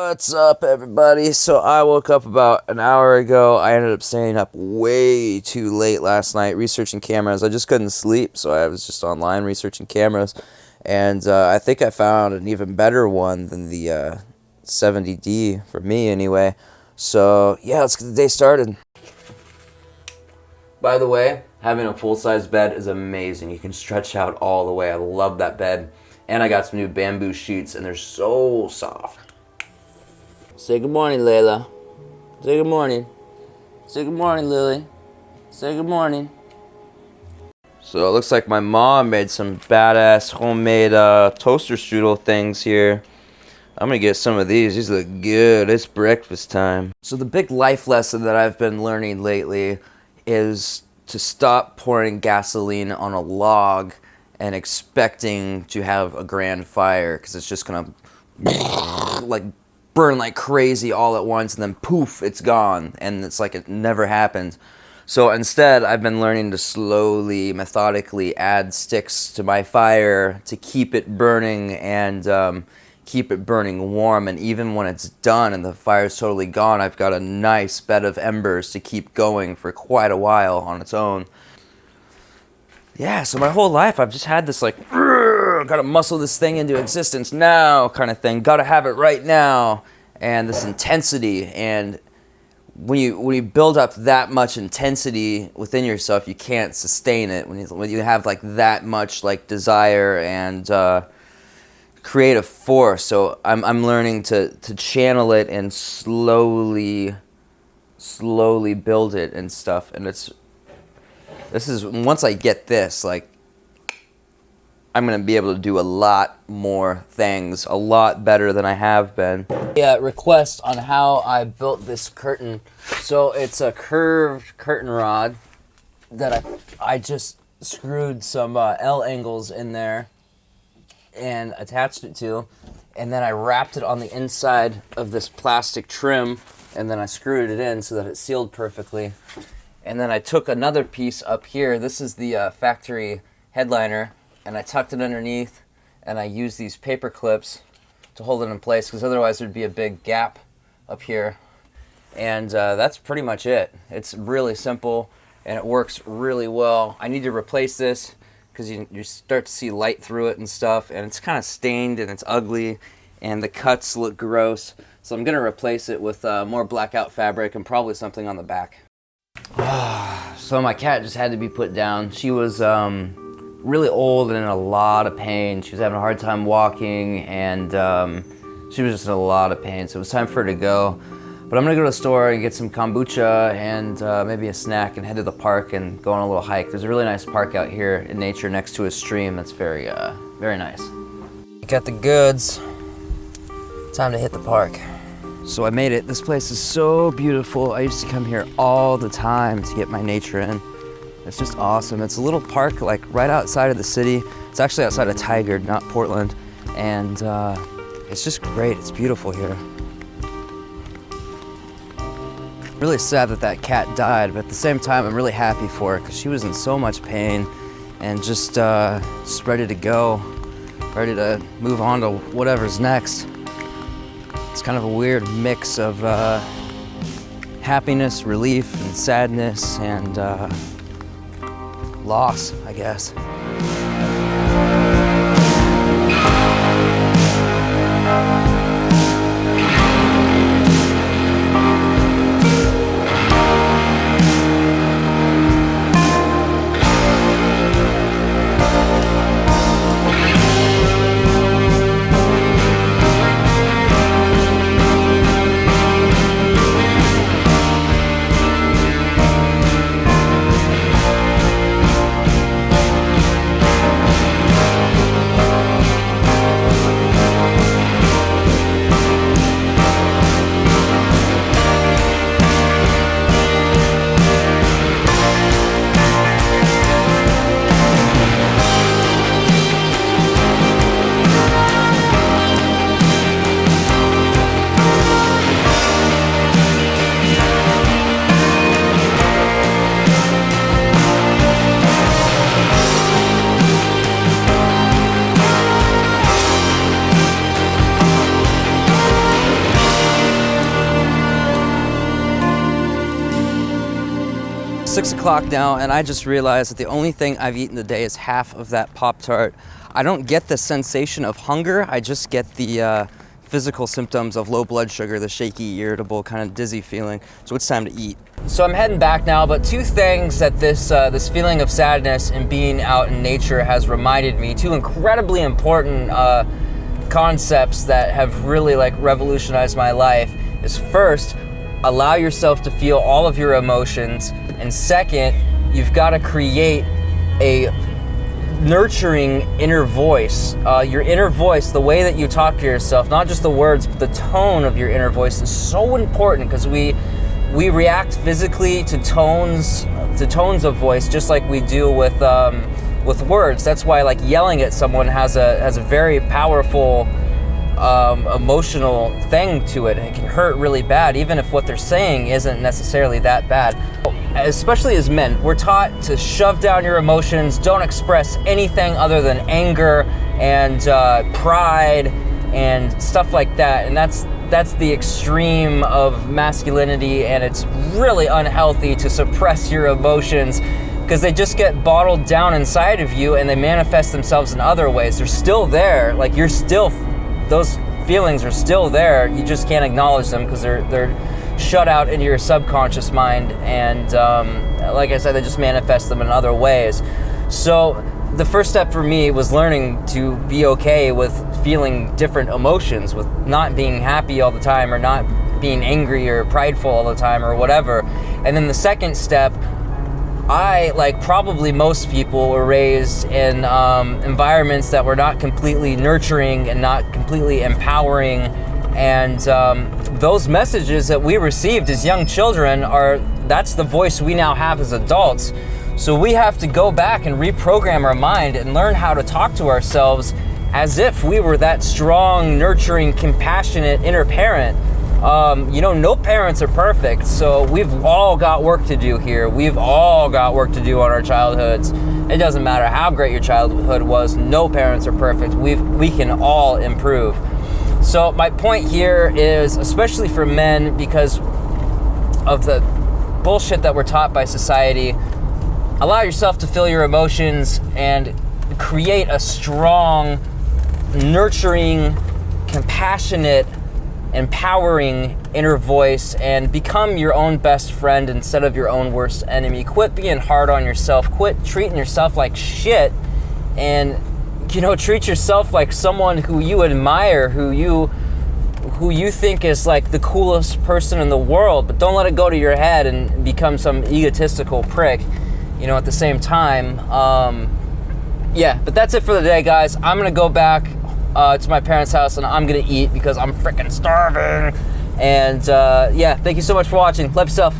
What's up, everybody? So I woke up about an hour ago. I ended up staying up way too late last night researching cameras. I just couldn't sleep, so I was just online researching cameras. And I think I found an even better one than the 70D, for me anyway. So yeah, let's get the day started. By the way, having a full-size bed is amazing. You can stretch out all the way. I love that bed. And I got some new bamboo sheets, and they're so soft. Say good morning, Layla. Say good morning. Say good morning, Lily. Say good morning. So it looks like my mom made some badass homemade toaster strudel things here. I'm gonna get some of these. These look good. It's breakfast time. So the big life lesson that I've been learning lately is to stop pouring gasoline on a log and expecting to have a grand fire, because it's just gonna like burn like crazy all at once, and then poof, it's gone, and it's like it never happened. So instead, I've been learning to slowly, methodically add sticks to my fire to keep it burning and keep it burning warm. And even when it's done and the fire's totally gone, I've got a nice bed of embers to keep going for quite a while on its own. Yeah, so my whole life I've just had this like, gotta muscle this thing into existence now kind of thing. Gotta have it right now. And this intensity. And when you build up that much intensity within yourself, you can't sustain it. When you have like that much like desire and creative force. So I'm learning to channel it and slowly build it and stuff. And this is, once I get this, like, I'm going to be able to do a lot more things, a lot better than I have been. Yeah, request on how I built this curtain. So it's a curved curtain rod that I just screwed some L angles in there and attached it to. And then I wrapped it on the inside of this plastic trim, and then I screwed it in so that it sealed perfectly. And then I took another piece up here. This is the factory headliner, and I tucked it underneath, and I used these paper clips to hold it in place, because otherwise there'd be a big gap up here. And that's pretty much it. It's really simple, and it works really well. I need to replace this because you start to see light through it and stuff, and it's kind of stained and it's ugly, and the cuts look gross. So I'm gonna replace it with more blackout fabric and probably something on the back. So my cat just had to be put down. She was really old and in a lot of pain. She was having a hard time walking, and she was just in a lot of pain. So it was time for her to go. But I'm gonna go to the store and get some kombucha and maybe a snack and head to the park and go on a little hike. There's a really nice park out here in nature next to a stream that's very nice. Got the goods. Time to hit the park. So I made it. This place is so beautiful. I used to come here all the time to get my nature in. It's just awesome. It's a little park like right outside of the city. It's actually outside of Tigard, not Portland. And it's just great. It's beautiful here. Really sad that cat died, but at the same time, I'm really happy for her because she was in so much pain and just ready to go, ready to move on to whatever's next. It's kind of a weird mix of happiness, relief, and sadness, and loss, I guess. 6 o'clock now, and I just realized that the only thing I've eaten today is half of that Pop-Tart. I don't get the sensation of hunger, I just get the physical symptoms of low blood sugar, the shaky, irritable, kind of dizzy feeling. So it's time to eat. So I'm heading back now, but two things that this feeling of sadness and being out in nature has reminded me, two incredibly important concepts that have really like revolutionized my life, is first, allow yourself to feel all of your emotions, and second, you've got to create a nurturing inner voice. Your inner voice, the way that you talk to yourself, not just the words, but the tone of your inner voice is so important, because we react physically to tones of voice just like we do with words. That's why like yelling at someone has a very powerful emotional thing to it. It can hurt really bad, even if what they're saying isn't necessarily that bad. Especially as men, we're taught to shove down your emotions, don't express anything other than anger and pride and stuff like that. And that's the extreme of masculinity, and it's really unhealthy to suppress your emotions, because they just get bottled down inside of you and they manifest themselves in other ways. They're still there, like those feelings are still there, you just can't acknowledge them because they're shut out into your subconscious mind, and like I said, they just manifest them in other ways. So the first step for me was learning to be okay with feeling different emotions, with not being happy all the time, or not being angry or prideful all the time, or whatever. And then the second step, I, like probably most people, were raised in environments that were not completely nurturing and not completely empowering, and those messages that we received as young children that's the voice we now have as adults. So we have to go back and reprogram our mind and learn how to talk to ourselves as if we were that strong, nurturing, compassionate inner parent. No parents are perfect, so we've all got work to do here. We've all got work to do on our childhoods. It doesn't matter how great your childhood was, no parents are perfect. We can all improve. So my point here is, especially for men, because of the bullshit that we're taught by society, allow yourself to feel your emotions and create a strong, nurturing, compassionate, empowering inner voice, and become your own best friend instead of your own worst enemy. Quit being hard on yourself. Quit treating yourself like shit, and treat yourself like someone who you admire, who you think is like the coolest person in the world. But don't let it go to your head and become some egotistical prick, at the same time. But that's it for the day, guys. I'm gonna go back to my parents' house and I'm gonna eat because I'm freaking starving. And thank you so much for watching. Love yourself.